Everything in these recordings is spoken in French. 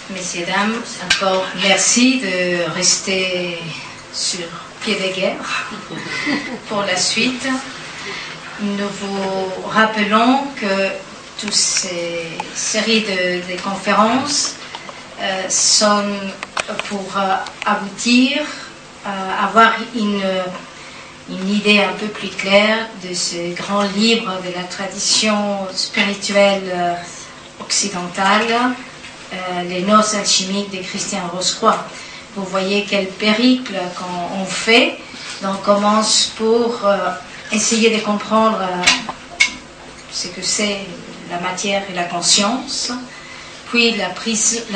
Messieurs, dames, encore merci de rester sur pied d'égalité pour la suite. Nous vous rappelons que toutes ces séries de conférences sont pour aboutir à avoir une idée un peu plus claire de ce grand livre de la tradition spirituelle occidentale, les noces alchimiques de Christian Rosecroix. Vous voyez quel périple qu'on fait. Donc on commence pour essayer de comprendre ce que c'est la matière et la conscience, puis la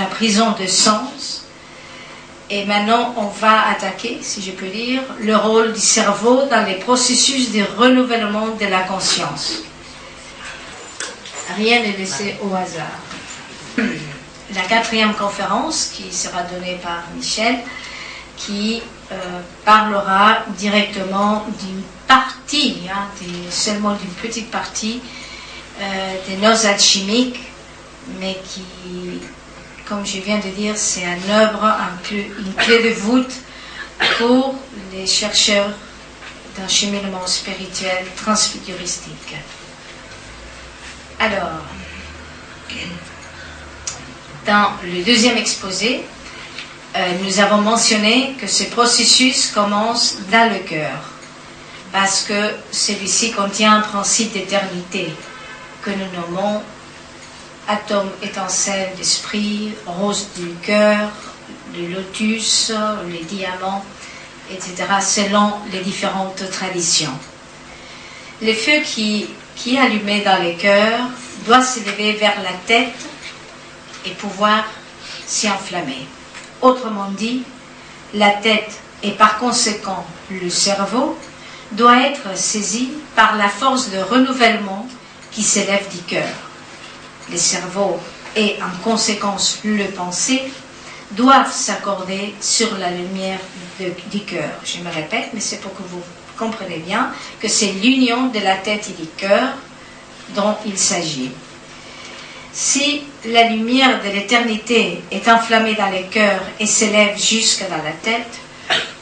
prison de sens. Et maintenant, on va attaquer, si je peux dire, le rôle du cerveau dans les processus de renouvellement de la conscience. Rien n'est laissé au hasard. La 4e conférence, qui sera donnée par Michel, qui parlera directement d'une partie, seulement d'une petite partie des noces alchimiques, mais qui, comme je viens de dire, c'est une œuvre, une clé de voûte pour les chercheurs d'un cheminement spirituel transfiguristique. Alors, dans le 2e exposé, nous avons mentionné que ce processus commence dans le cœur, parce que celui-ci contient un principe d'éternité que nous nommons atome étincelle d'esprit, rose du cœur, le lotus, les diamants, etc., selon les différentes traditions. Le feu qui est allumé dans le cœur doit s'élever vers la tête et pouvoir s'y enflammer. Autrement dit, la tête et par conséquent le cerveau doit être saisi par la force de renouvellement qui s'élève du cœur. Le cerveau et en conséquence le pensée doivent s'accorder sur la lumière du cœur. Je me répète, mais c'est pour que vous compreniez bien que c'est l'union de la tête et du cœur dont il s'agit. Si la lumière de l'éternité est enflammée dans le cœur et s'élève jusque dans la tête,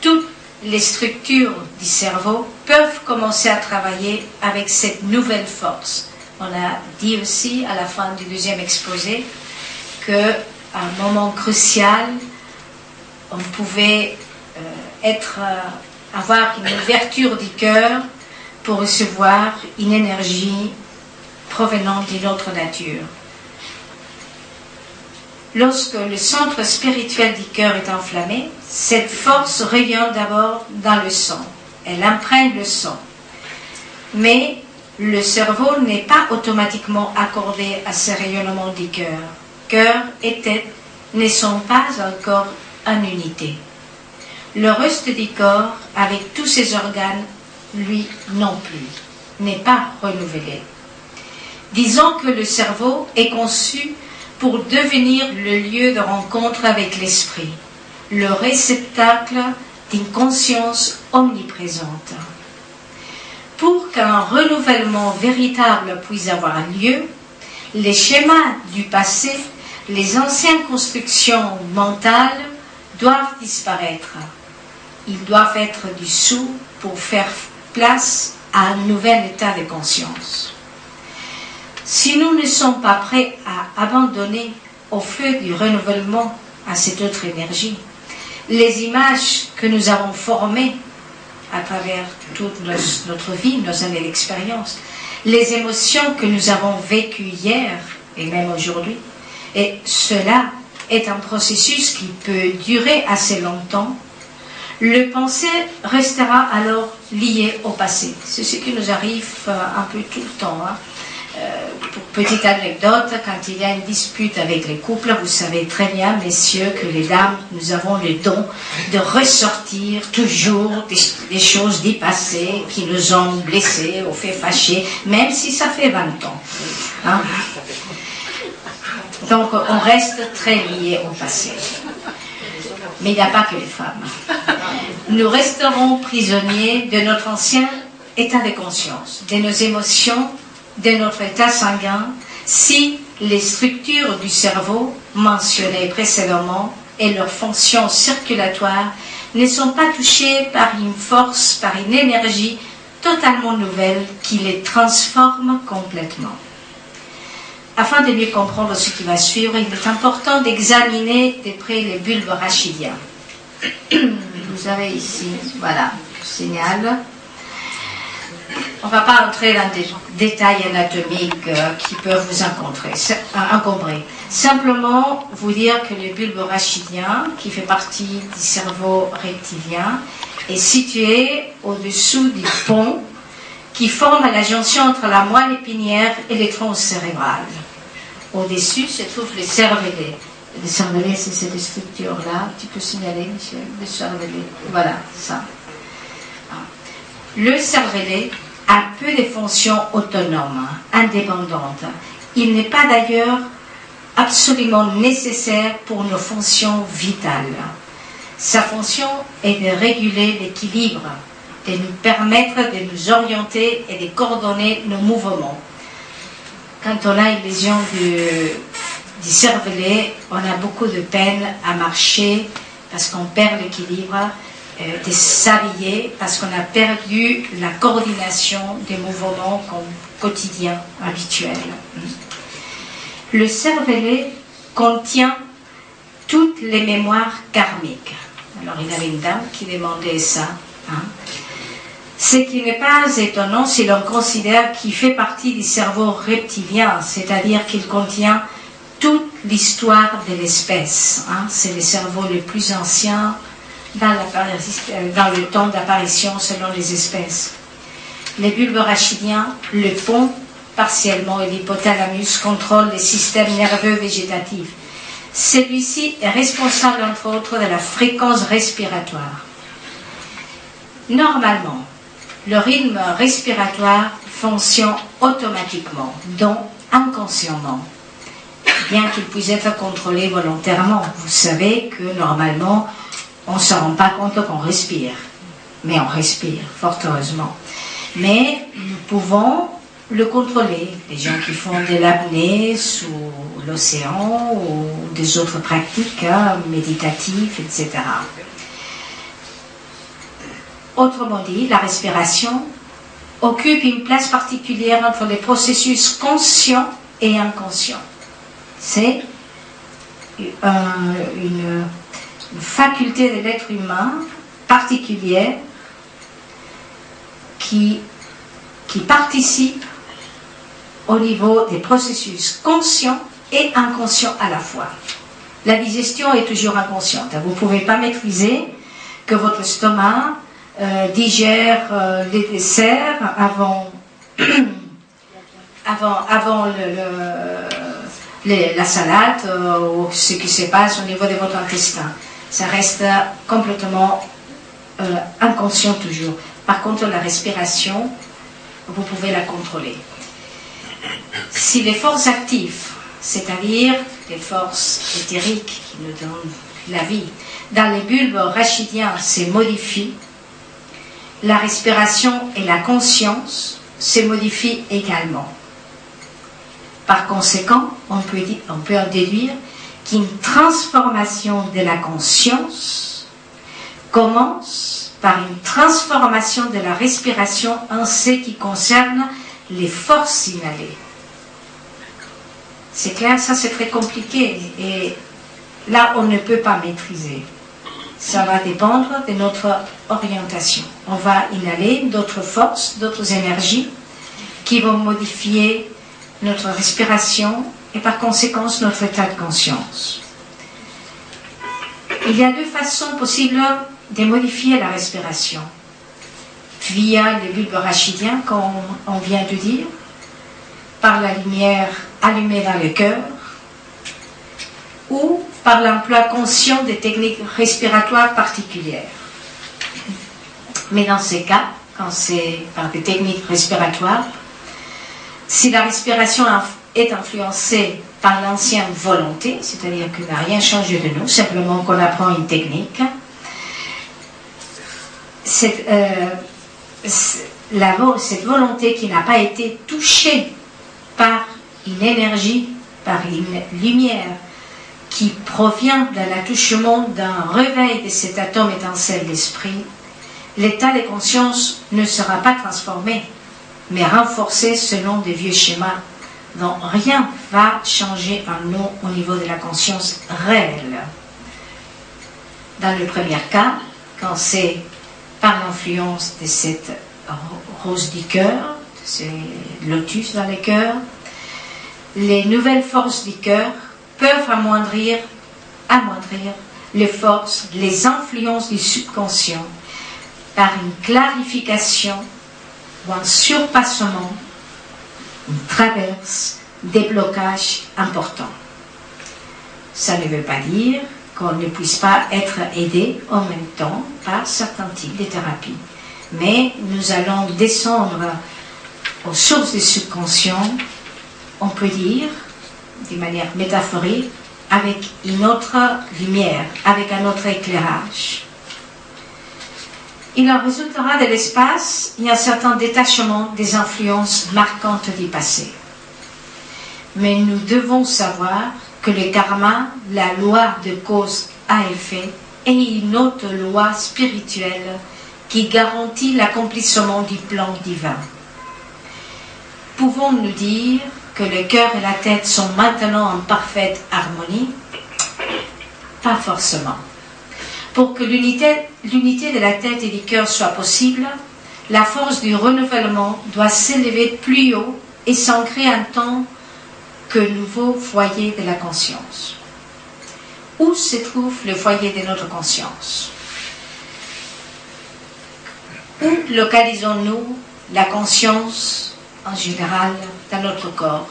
toutes les structures du cerveau peuvent commencer à travailler avec cette nouvelle force. On a dit aussi à la fin du 2e exposé qu'à un moment crucial, on pouvait avoir une ouverture du cœur pour recevoir une énergie provenant d'une autre nature. Lorsque le centre spirituel du cœur est enflammé, cette force rayonne d'abord dans le sang. Elle imprègne le sang. Mais le cerveau n'est pas automatiquement accordé à ce rayonnement du cœur. Cœur et tête ne sont pas encore en unité. Le reste du corps, avec tous ses organes, lui non plus, n'est pas renouvelé. Disons que le cerveau est conçu pour devenir le lieu de rencontre avec l'esprit, le réceptacle d'une conscience omniprésente. Pour qu'un renouvellement véritable puisse avoir lieu, les schémas du passé, les anciennes constructions mentales doivent disparaître. Ils doivent être dissous pour faire place à un nouvel état de conscience. Si nous ne sommes pas prêts à abandonner au feu du renouvellement à cette autre énergie, les images que nous avons formées à travers toute notre vie, nos années d'expérience, les émotions que nous avons vécues hier et même aujourd'hui, et cela est un processus qui peut durer assez longtemps, le pensée restera alors lié au passé. C'est ce qui nous arrive un peu tout le temps. Pour petite anecdote, quand il y a une dispute avec les couples, vous savez très bien, messieurs, que les dames, nous avons le don de ressortir toujours des choses du passé qui nous ont blessés ou fait fâcher, même si ça fait 20 ans. Donc on reste très liés au passé. Mais il n'y a pas que les femmes. Nous resterons prisonniers de notre ancien état de conscience, de nos émotions, de notre état sanguin, si les structures du cerveau mentionnées précédemment et leurs fonctions circulatoires ne sont pas touchées par une force, par une énergie totalement nouvelle qui les transforme complètement. Afin de mieux comprendre ce qui va suivre, il est important d'examiner de près les bulbes rachidiens. Vous avez ici, voilà, le signal. On ne va pas entrer dans des détails anatomiques qui peuvent vous encombrer. Simplement vous dire que le bulbe rachidien, qui fait partie du cerveau reptilien, est situé au-dessous du pont qui forme la jonction entre la moelle épinière et le tronc cérébral. Au-dessus se trouve le cervelet. Le cervelet, c'est cette structure-là. Tu peux signaler, Michel, le cervelet. Voilà, ça. Le cervelet a peu de fonctions autonomes, indépendantes. Il n'est pas d'ailleurs absolument nécessaire pour nos fonctions vitales. Sa fonction est de réguler l'équilibre, de nous permettre de nous orienter et de coordonner nos mouvements. Quand on a une lésion du cervelet, on a beaucoup de peine à marcher parce qu'on perd l'équilibre, de s'habiller parce qu'on a perdu la coordination des mouvements quotidiens, habituels. Le cervelet contient toutes les mémoires karmiques. Alors il y avait une dame qui demandait ça. Ce qui n'est pas étonnant si l'on considère qu'il fait partie du cerveau reptilien, c'est-à-dire qu'il contient toute l'histoire de l'espèce. C'est le cerveau le plus ancien dans le temps d'apparition selon les espèces. Les bulbes rachidiens, le pont partiellement et l'hypothalamus contrôlent le système nerveux végétatif. Celui-ci est responsable entre autres de la fréquence respiratoire. Normalement, le rythme respiratoire fonctionne automatiquement, donc inconsciemment, bien qu'il puisse être contrôlé volontairement. Vous savez que normalement, on ne se rend pas compte qu'on respire, mais on respire, fort heureusement. Mais nous pouvons le contrôler. Les gens qui font de l'apnée sous l'océan ou des autres pratiques méditatives, etc. Autrement dit, la respiration occupe une place particulière entre les processus conscients et inconscients. C'est une faculté de l'être humain particulière qui participe au niveau des processus conscients et inconscients à la fois. La digestion est toujours inconsciente. Vous ne pouvez pas maîtriser que votre estomac digère les desserts avant la salade ou ce qui se passe au niveau de votre intestin. Ça reste complètement inconscient toujours. Par contre, la respiration, vous pouvez la contrôler. Si les forces actives, c'est-à-dire les forces éthériques qui nous donnent la vie, dans les bulbes rachidiens se modifient, la respiration et la conscience se modifient également. Par conséquent, on peut en déduire qu'une transformation de la conscience commence par une transformation de la respiration en ce qui concerne les forces inhalées. C'est clair, ça c'est très compliqué et là on ne peut pas maîtriser. Ça va dépendre de notre orientation. On va inhaler d'autres forces, d'autres énergies qui vont modifier notre respiration et par conséquent notre état de conscience. Il y a deux façons possibles de modifier la respiration. Via les bulbes rachidiens, comme on vient de dire, par la lumière allumée dans le cœur, ou par l'emploi conscient des techniques respiratoires particulières. Mais dans ces cas, quand c'est par des techniques respiratoires, si la respiration est influencée par l'ancienne volonté, c'est-à-dire qu'il n'a rien changé de nous, simplement qu'on apprend une technique, cette volonté qui n'a pas été touchée par une énergie par une lumière qui provient de l'attouchement d'un réveil de cet atome étincelle d'esprit, l'état de conscience ne sera pas transformé, mais renforcé selon des vieux schémas dont rien va changer en nous au niveau de la conscience réelle. Dans le premier cas, quand c'est par l'influence de cette rose du cœur, c'est lotus dans le cœur, les nouvelles forces du cœur peuvent amoindrir les forces, les influences du subconscient par une clarification ou un surpassement, une traverse, des blocages importants. Ça ne veut pas dire qu'on ne puisse pas être aidé en même temps par certains types de thérapies. Mais nous allons descendre aux sources du subconscient, on peut dire, de manière métaphorique, avec une autre lumière, avec un autre éclairage. Il en résultera de l'espace un certain détachement des influences marquantes du passé. Mais nous devons savoir que le karma, la loi de cause à effet, est une autre loi spirituelle qui garantit l'accomplissement du plan divin. Pouvons-nous dire que le cœur et la tête sont maintenant en parfaite harmonie? Pas forcément. Pour que l'unité de la tête et du cœur soit possible, la force du renouvellement doit s'élever plus haut et s'ancrer en tant que nouveau foyer de la conscience. Où se trouve le foyer de notre conscience? Où localisons-nous la conscience en général dans notre corps?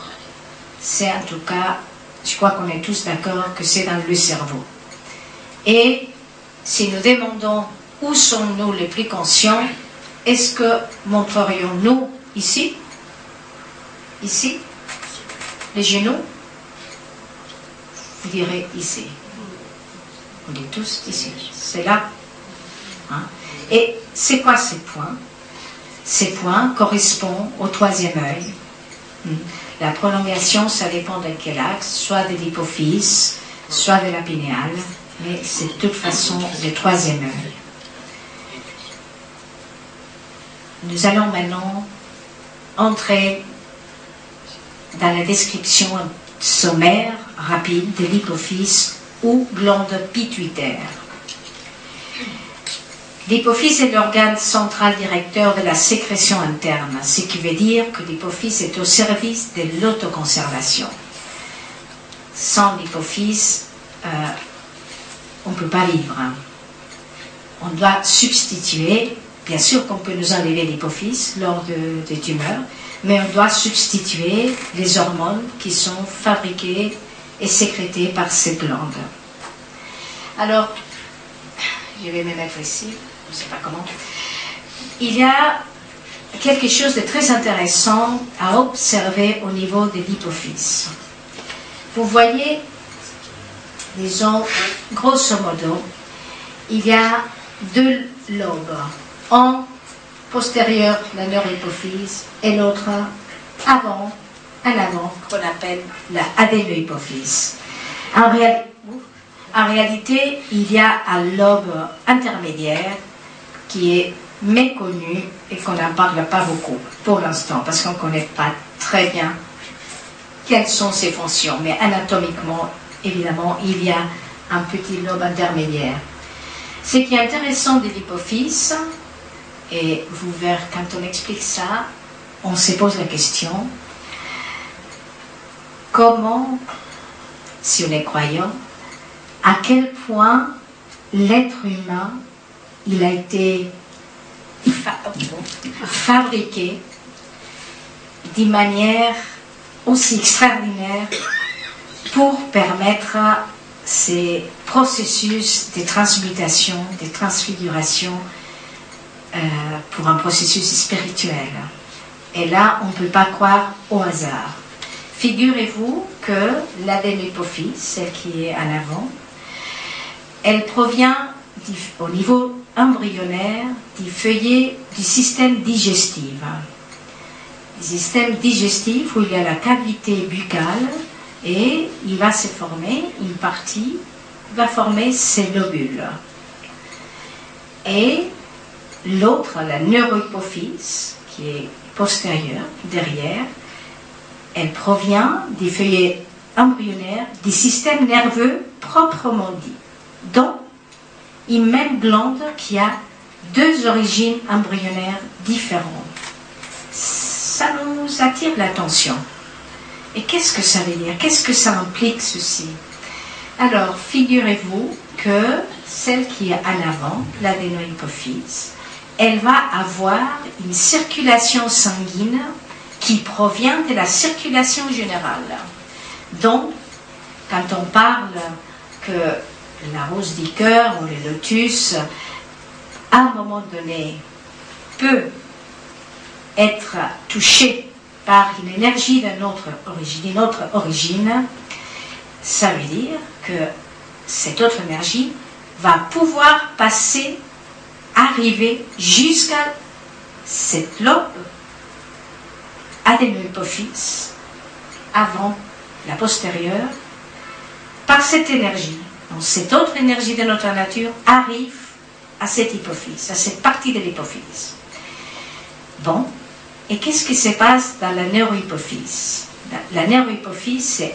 C'est en tout cas, je crois qu'on est tous d'accord que c'est dans le cerveau. Et si nous demandons où sommes-nous les plus conscients, est-ce que montrerions-nous ici? Ici? Les genoux? Vous direz ici. On est tous ici. C'est là. Hein? Et c'est quoi ces points? Ces points correspondent au troisième œil. La prolongation, ça dépend de quel axe, soit de l'hypophyse, soit de la pinéale, mais c'est de toute façon le troisième œil. Nous allons maintenant entrer dans la description sommaire, rapide, de l'hypophyse ou glande pituitaire. L'hypophyse est l'organe central directeur de la sécrétion interne, ce qui veut dire que l'hypophyse est au service de l'autoconservation. Sans l'hypophyse, on ne peut pas vivre. On doit substituer, bien sûr qu'on peut nous enlever l'hypophyse lors de tumeurs, mais on doit substituer les hormones qui sont fabriquées et sécrétées par cette glande. Alors, je vais me mettre ici, je ne sais pas comment. Il y a quelque chose de très intéressant à observer au niveau de l'hypophyse. Vous voyez, disons, grosso modo, il y a deux lobes. Un postérieur, la neurohypophyse, et l'autre avant, qu'on appelle la adénohypophyse. En réalité, il y a un lobe intermédiaire qui est méconnu et qu'on n'en parle pas beaucoup pour l'instant, parce qu'on ne connaît pas très bien quelles sont ses fonctions. Mais anatomiquement, évidemment, il y a un petit lobe intermédiaire. Ce qui est intéressant de l'hypophyse, et vous verrez quand on explique ça, on se pose la question, comment, si on est croyant, à quel point l'être humain, il a été fabriqué d'une manière aussi extraordinaire pour permettre ces processus de transmutation, de transfiguration pour un processus spirituel. Et là, on ne peut pas croire au hasard. Figurez-vous que l'adénohypophyse, celle qui est en avant, elle provient au niveau embryonnaire du feuillet du système digestif. Le système digestif où il y a la cavité buccale, et il va se former une partie, va former ces lobules. Et l'autre, la neurohypophyse, qui est postérieure, derrière, elle provient des feuillets embryonnaires du système nerveux proprement dit, dont une même glande qui a deux origines embryonnaires différentes. Ça nous attire l'attention. Et qu'est-ce que ça veut dire? Qu'est-ce que ça implique ceci? Alors, figurez-vous que celle qui est en avant, l'adénohypophyse, elle va avoir une circulation sanguine qui provient de la circulation générale. Donc, quand on parle que la rose du cœur ou le lotus, à un moment donné, peut être touché par une énergie d'une autre origine, ça veut dire que cette autre énergie va pouvoir passer, arriver jusqu'à cette lobe adénohypophyse, avant la postérieure, par cette énergie. Donc cette autre énergie de notre nature arrive à cette hypophyse, à cette partie de l'hypophyse. Bon, et qu'est-ce qui se passe dans la neurohypophyse? La neurohypophyse, c'est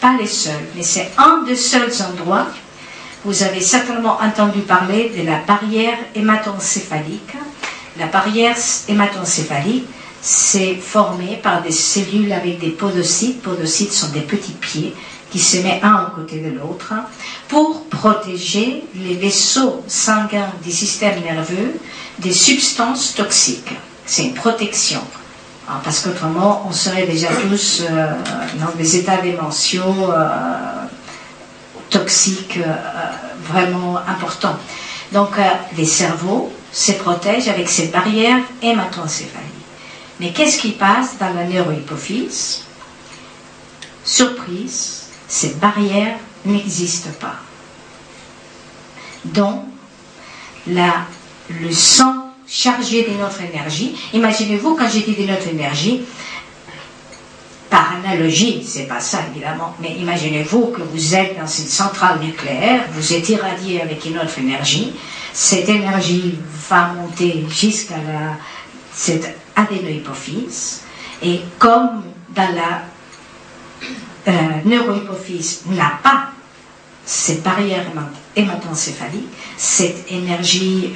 pas les seuls, mais c'est un des seuls endroits. Vous avez certainement entendu parler de la barrière hématoencéphalique. La barrière hématoencéphalique, c'est formé par des cellules avec des podocytes. Podocytes sont des petits pieds qui se mettent un à côté de l'autre pour protéger les vaisseaux sanguins du système nerveux des substances toxiques. C'est une protection. Parce qu'autrement, on serait déjà tous dans des états d'émotion toxiques vraiment importants. Donc, les cerveaux se protègent avec cette barrière hématoencéphalique. Mais qu'est-ce qui passe dans la neurohypophyse? Surprise, cette barrière n'existe pas. Donc, le sang chargé de notre énergie, imaginez-vous quand j'ai dit de notre énergie, par analogie, c'est pas ça évidemment, mais imaginez-vous que vous êtes dans une centrale nucléaire, vous êtes irradié avec une autre énergie, cette énergie va monter jusqu'à cette adénohypophyse, et comme dans la neurohypophyse n'a pas cette barrière hématoencéphalique, cette énergie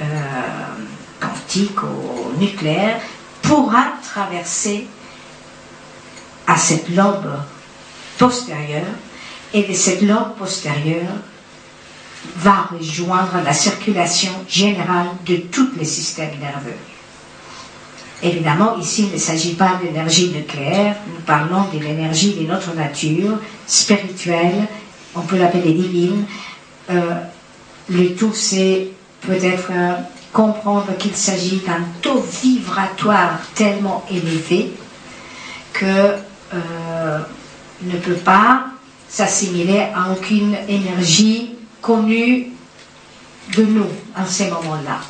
quantique ou nucléaire pourra traverser à cette lobe postérieure, et de cette lobe postérieure va rejoindre la circulation générale de tous les systèmes nerveux. Évidemment, ici, il ne s'agit pas d'énergie nucléaire, nous parlons de l'énergie de notre nature, spirituelle, on peut l'appeler divine. Le tout, c'est peut-être comprendre qu'il s'agit d'un taux vibratoire tellement élevé que ne peut pas s'assimiler à aucune énergie connue de nous en ces moments-là.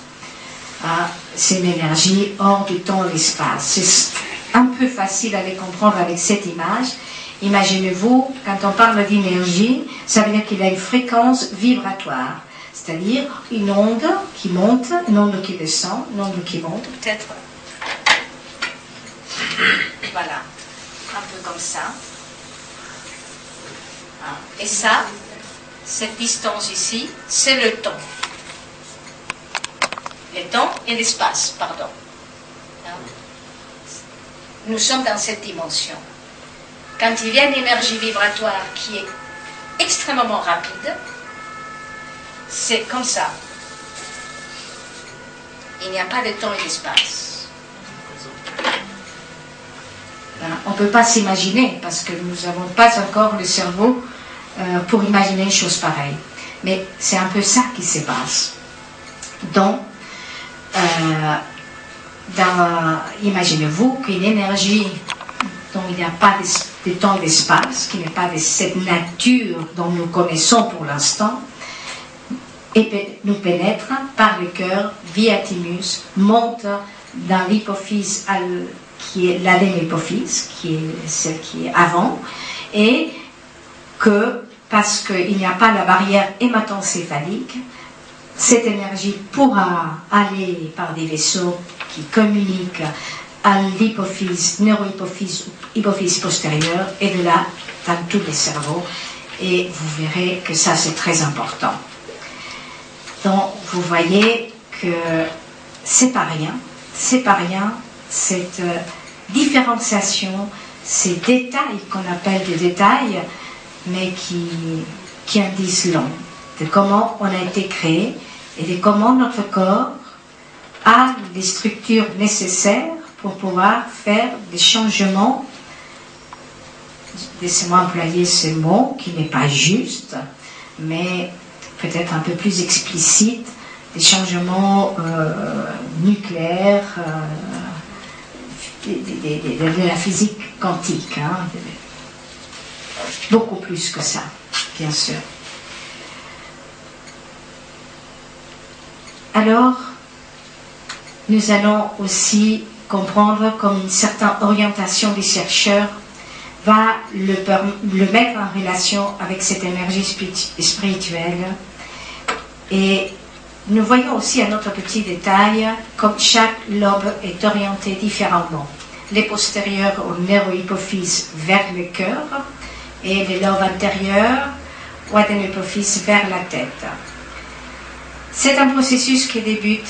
C'est une énergie hors du temps et l'espace. C'est un peu facile à les comprendre avec cette image. Imaginez-vous, quand on parle d'énergie, ça veut dire qu'il y a une fréquence vibratoire, c'est-à-dire une onde qui monte, une onde qui descend, une onde qui monte, peut-être. Voilà, un peu comme ça. Et ça, cette distance ici, c'est le temps. Le temps et l'espace, pardon. Nous sommes dans cette dimension. Quand il y a une énergie vibratoire qui est extrêmement rapide, c'est comme ça. Il n'y a pas de temps et d'espace. On ne peut pas s'imaginer, parce que nous n'avons pas encore le cerveau pour imaginer une chose pareille. Mais c'est un peu ça qui se passe. Donc, imaginez-vous qu'une énergie dont il n'y a pas de temps et d'espace, qui n'est pas de cette nature dont nous connaissons pour l'instant, et nous pénètre par le cœur, via thymus, monte dans l'hypophyse, qui est l'adénohypophyse, qui est celle qui est avant, et que, parce qu'il n'y a pas la barrière hématocéphalique, cette énergie pourra aller par des vaisseaux qui communiquent à l'hypophyse, neurohypophyse, hypophyse postérieure, et de là dans tous les cerveaux. Et vous verrez que ça, c'est très important. Donc, vous voyez que c'est pas rien, cette différenciation, ces détails qu'on appelle des détails, mais qui en disent long, de comment on a été créé et de comment notre corps a les structures nécessaires pour pouvoir faire des changements. Laissez-moi employer ce mot qui n'est pas juste, mais peut-être un peu plus explicite, des changements nucléaires, de la physique quantique, hein, beaucoup plus que ça, bien sûr. Alors, nous allons aussi comprendre comme une certaine orientation des chercheurs va le mettre en relation avec cette énergie spirituelle. Et nous voyons aussi un autre petit détail, comme chaque lobe est orienté différemment. Les postérieurs au neurohypophyse vers le cœur et les lobes antérieurs au adénohypophyse vers la tête. C'est un processus qui débute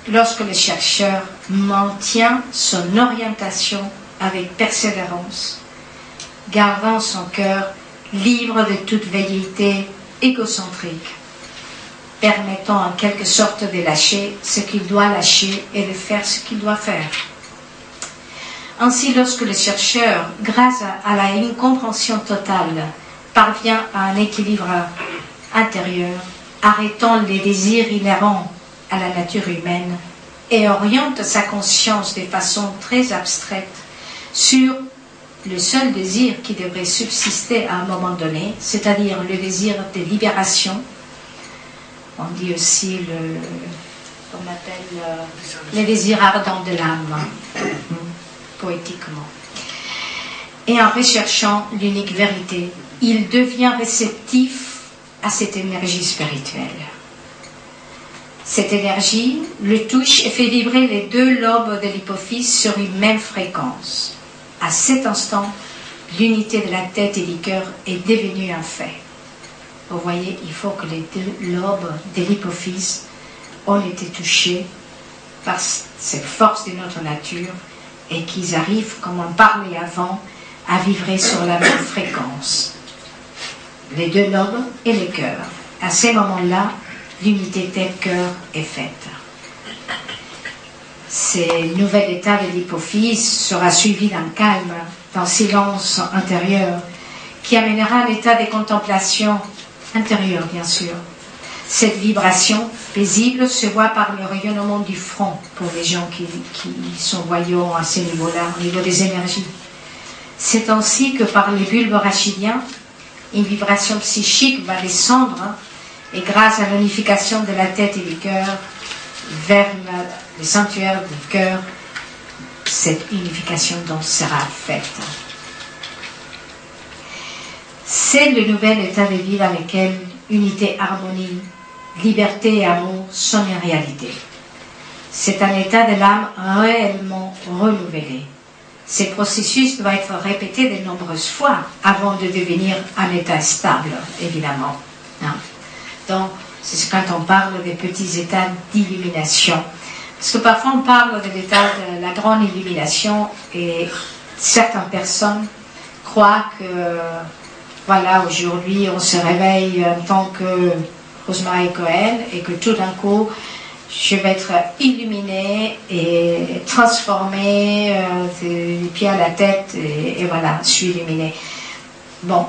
lorsque le chercheur maintient son orientation avec persévérance, gardant son cœur libre de toute velléité égocentrique, permettant en quelque sorte de lâcher ce qu'il doit lâcher et de faire ce qu'il doit faire. Ainsi, lorsque le chercheur, grâce à une compréhension totale, parvient à un équilibre intérieur, arrêtant les désirs inhérents à la nature humaine et oriente sa conscience de façon très abstraite sur le seul désir qui devrait subsister à un moment donné, c'est-à-dire le désir de libération. On dit aussi qu'on appelle le désir ardent de l'âme, poétiquement. Et en recherchant l'unique vérité, il devient réceptif à cette énergie spirituelle. Cette énergie le touche et fait vibrer les deux lobes de l'hypophyse sur une même fréquence. À cet instant, l'unité de la tête et du cœur est devenue un fait. Vous voyez, il faut que les deux lobes de l'hypophyse ont été touchés par cette force de notre nature et qu'ils arrivent, comme on parlait avant, à vibrer sur la même fréquence. Les deux lobes et le cœur. À ces moments-là, l'unité tête-cœur est faite. Ce nouvel état de l'hypophyse sera suivi d'un calme, d'un silence intérieur, qui amènera un état de contemplation intérieure, bien sûr. Cette vibration paisible se voit par le rayonnement du front pour les gens qui sont voyants à ce niveau-là, au niveau des énergies. C'est ainsi que par les bulbes rachidiens, une vibration psychique va descendre et grâce à l'unification de la tête et du cœur vers le sanctuaire du cœur, cette unification donc sera faite. C'est le nouvel état de vie dans lequel unité, harmonie, liberté et amour sont une réalité. C'est un état de l'âme réellement renouvelé. Ce processus doit être répété de nombreuses fois avant de devenir un état stable, évidemment. Donc, c'est quand on parle des petits états d'illumination. Parce que parfois on parle de l'état de la grande illumination et certaines personnes croient que, voilà, aujourd'hui on se réveille en tant que Rosemary Cohen et que tout d'un coup je vais être illuminée et transformée des pieds à la tête et voilà, je suis illuminée. Bon,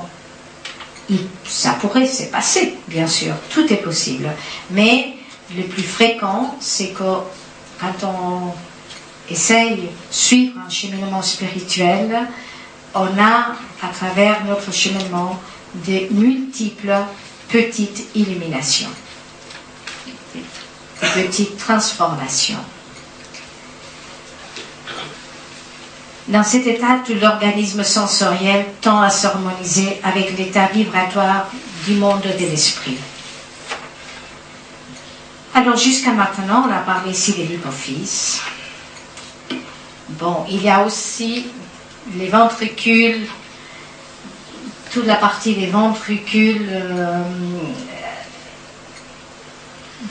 ça pourrait se passer, bien sûr, tout est possible. Mais le plus fréquent, c'est que quand on essaye de suivre un cheminement spirituel, on a, à travers notre cheminement, de multiples petites illuminations, de petites transformations. Dans cet état, tout l'organisme sensoriel tend à s'harmoniser avec l'état vibratoire du monde de l'esprit. Alors jusqu'à maintenant, on a parlé ici de l'hypophyse. Bon, il y a aussi les ventricules, toute la partie des ventricules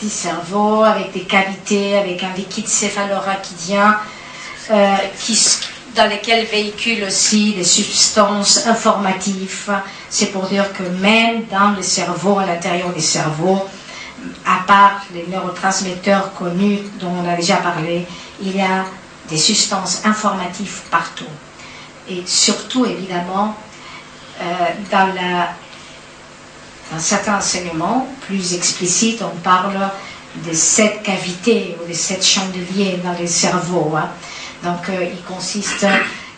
du cerveau, avec des cavités, avec un liquide céphalorachidien dans lesquels véhiculent aussi des substances informatives. C'est pour dire que même dans le cerveau, à l'intérieur du cerveau, à part les neurotransmetteurs connus dont on a déjà parlé, il y a des substances informatives partout. Et surtout, évidemment, dans certains enseignements plus explicites, on parle de 7 cavités ou de 7 chandeliers dans le cerveau. Hein. Donc, il consiste,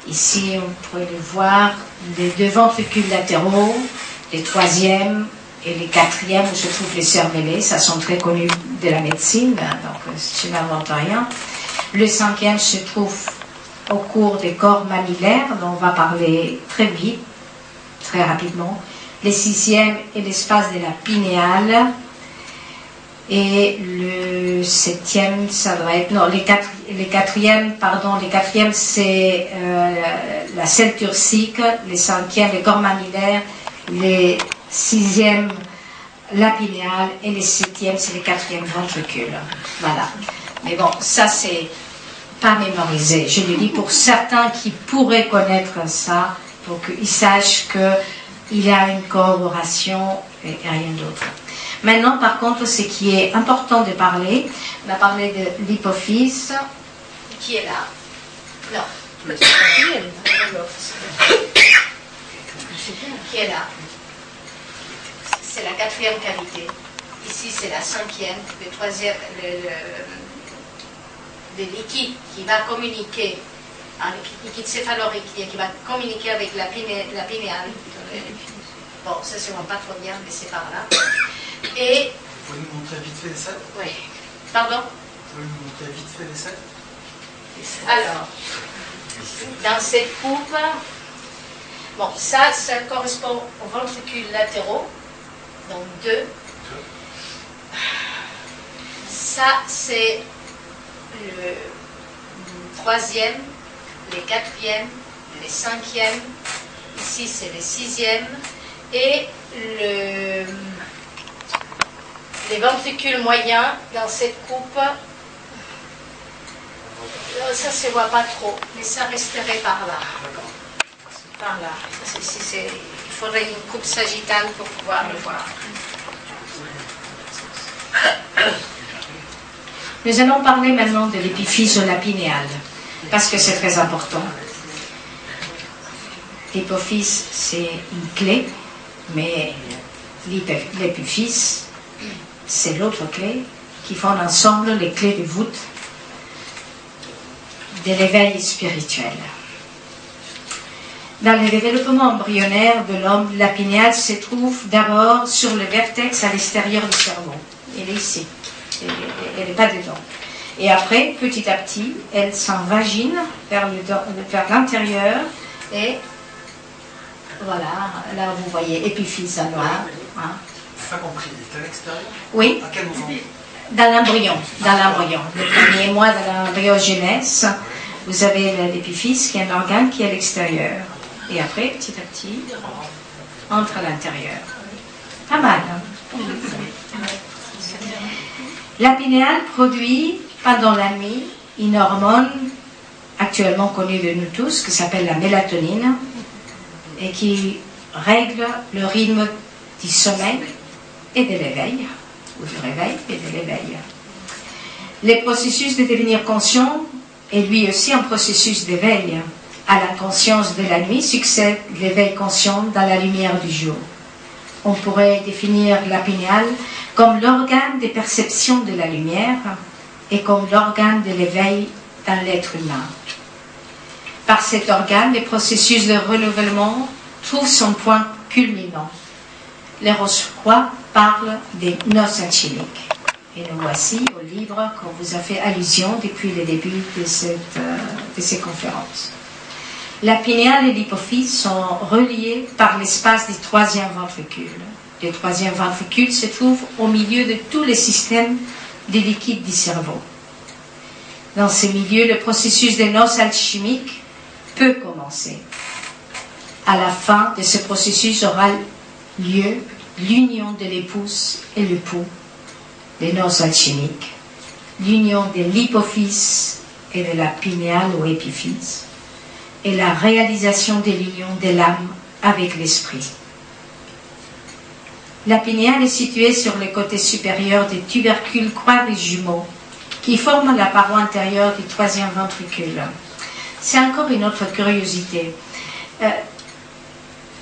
ici, on pourrait le voir, les 2 ventricules latéraux, les 3e et les 4e où se trouvent les cervellés. Ça sont très connus de la médecine, hein, donc je n'invente rien. Le 5e se trouve au cours des corps mammillaires, dont on va parler très vite, très rapidement. Le 6e est l'espace de la pinéale. Et le 7e, ça doit être... Non, les 4e, c'est la selle turcique. Les 5e, les corps mammillaires. Les 6e, la pinéale. Et les 7e, c'est les 4e ventricules. Voilà. Mais bon, ça, c'est pas mémorisé. Je le dis pour certains qui pourraient connaître ça, pour qu'ils sachent qu'il y a une corroboration et rien d'autre. Maintenant, par contre, ce qui est important de parler, on a parlé de l'hypophyse, qui est là. Non. Qui est là. C'est la 4e cavité. Ici, c'est la 5e, le 3e, le liquide qui va communiquer, le liquide céphalorachidien qui va communiquer avec la pinéale. Bon, ça se voit pas trop bien, mais c'est par là. Et... Vous pouvez nous montrer vite fait les 7 ? Oui. Pardon ? Vous pouvez nous montrer vite fait les 7 ? Alors, dans cette coupe, bon, ça correspond aux ventricules latéraux, donc 2. Ça, c'est le 3e, les 4e, les 5e. Ici, c'est les 6e. Et les ventricules moyens dans cette coupe, ça ne se voit pas trop, mais ça resterait par là. Par là. Il faudrait une coupe sagittale pour pouvoir le voir. Nous allons parler maintenant de l'épiphyse ou la pinéale, parce que c'est très important. L'hypophyse, c'est une clé, mais l'épiphyse, c'est l'autre clé qui font ensemble les clés de voûte de l'éveil spirituel. Dans le développement embryonnaire de l'homme, la pinéale se trouve d'abord sur le vertex à l'extérieur du cerveau. Elle est ici. Elle n'est pas dedans. Et après, petit à petit, elle s'envagine vers l'intérieur et voilà, là vous voyez, épiphyse à noir. Hein. Je n'ai pas compris, il est à l'extérieur ? Oui. À quel moment ? Dans l'embryon. Le premier mois de l'embryogenèse, vous avez l'épiphyse qui est un organe qui est à l'extérieur. Et après, petit à petit, entre à l'intérieur. Pas mal, hein? La pinéale produit, pendant la nuit, une hormone actuellement connue de nous tous, qui s'appelle la mélatonine, et qui règle le rythme du sommeil et de l'éveil, ou du réveil et de l'éveil. Le processus de devenir conscient est lui aussi un processus d'éveil. À la conscience de la nuit succède l'éveil conscient dans la lumière du jour. On pourrait définir la pinéale comme l'organe de perception de la lumière et comme l'organe de l'éveil dans l'être humain. Par cet organe, le processus de renouvellement trouve son point culminant. Les Rose-Croix parlent des noces alchimiques. Et nous voici au livre qu'on vous a fait allusion depuis le début de ces conférences. La pinéale et l'hypophyse sont reliés par l'espace du troisième ventricule. Le troisième ventricule se trouve au milieu de tous les systèmes de liquide du cerveau. Dans ce milieu, le processus de noces alchimiques peut commencer. À la fin de ce processus aura lieu l'union de l'épouse et l'époux, les noces alchimiques, l'union de l'hypophyse et de la pinéale ou épiphyse, et la réalisation de l'union de l'âme avec l'esprit. La pinéale est située sur le côté supérieur des tubercules croisés jumeaux qui forment la paroi antérieure du troisième ventricule. C'est encore une autre curiosité.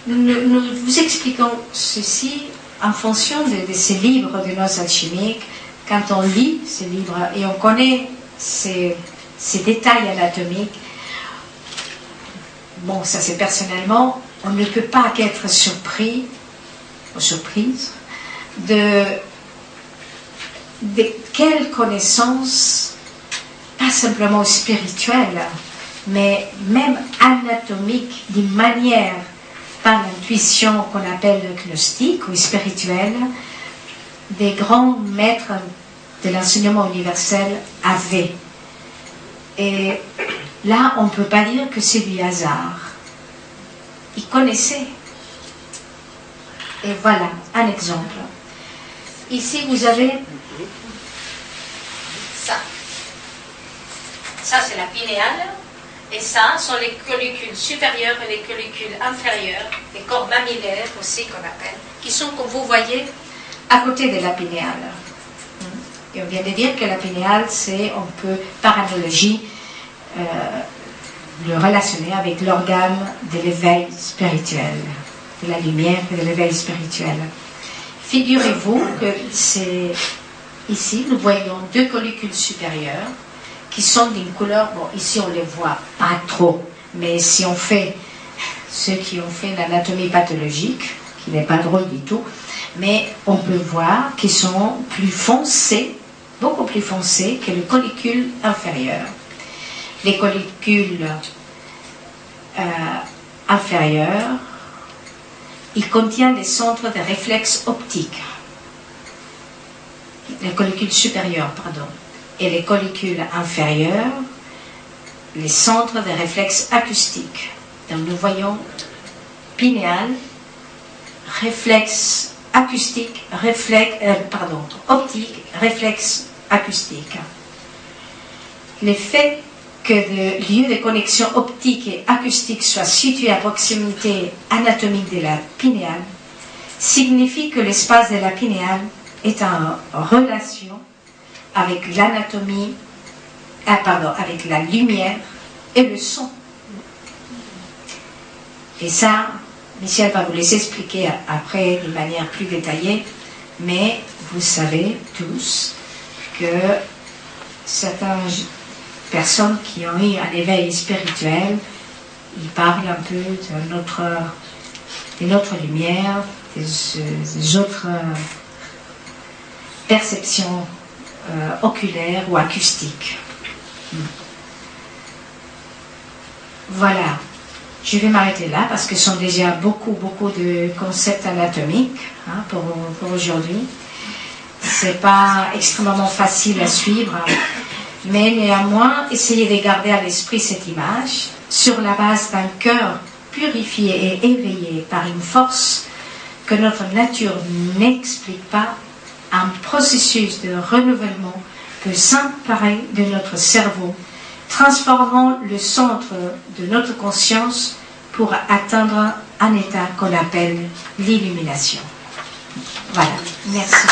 Nous vous expliquons ceci en fonction de ces livres de noces alchimiques. Quand on lit ces livres et on connaît ces détails anatomiques, bon, ça c'est personnellement, on ne peut pas qu'être surpris ou surprise de quelles connaissances, pas simplement spirituelles, mais même anatomiques, d'une manière, par l'intuition qu'on appelle gnostique ou spirituelle, des grands maîtres de l'enseignement universel avaient. Et là, on ne peut pas dire que c'est du hasard. Ils connaissaient. Et voilà, un exemple. Ici, vous avez ça. Ça, c'est la pinéale. Et ça sont les collicules supérieures et les collicules inférieures, les corps mammillaires aussi qu'on appelle, qui sont, comme vous voyez, à côté de la pinéale. Et on vient de dire que la pinéale, c'est, on peut, par analogie, le relationner avec l'organe de l'éveil spirituel, de la lumière et de l'éveil spirituel. Figurez-vous que c'est ici, nous voyons deux collicules supérieures qui sont d'une couleur, bon, ici on les voit pas trop, mais si on fait, ceux qui ont fait l'anatomie pathologique, qui n'est pas drôle du tout, mais on peut voir qu'ils sont plus foncés, beaucoup plus foncés que les collicules inférieures. Les collicules inférieures, ils contiennent des centres de réflexes optiques. Les collicules supérieures, pardon. Et les collicules inférieures, les centres de réflexes acoustiques. Donc nous voyons pinéal, réflexe acoustique, optique, réflexe acoustique. Le fait que le lieu de connexion optique et acoustique soit situé à proximité anatomique de la pinéale signifie que l'espace de la pinéale est en relation avec l'anatomie, avec la lumière et le son. Et ça, Michel va vous laisser expliquer après de manière plus détaillée, mais vous savez tous que certaines personnes qui ont eu un éveil spirituel, ils parlent un peu de notre lumière, des autres perceptions oculaires ou acoustiques. Voilà. Je vais m'arrêter là parce que ce sont déjà beaucoup de concepts anatomiques pour aujourd'hui. C'est pas extrêmement facile à suivre, mais néanmoins, essayez de garder à l'esprit cette image sur la base d'un cœur purifié et éveillé par une force que notre nature n'explique pas. Un processus de renouvellement peut s'emparer de notre cerveau, transformant le centre de notre conscience pour atteindre un état qu'on appelle l'illumination. Voilà, merci.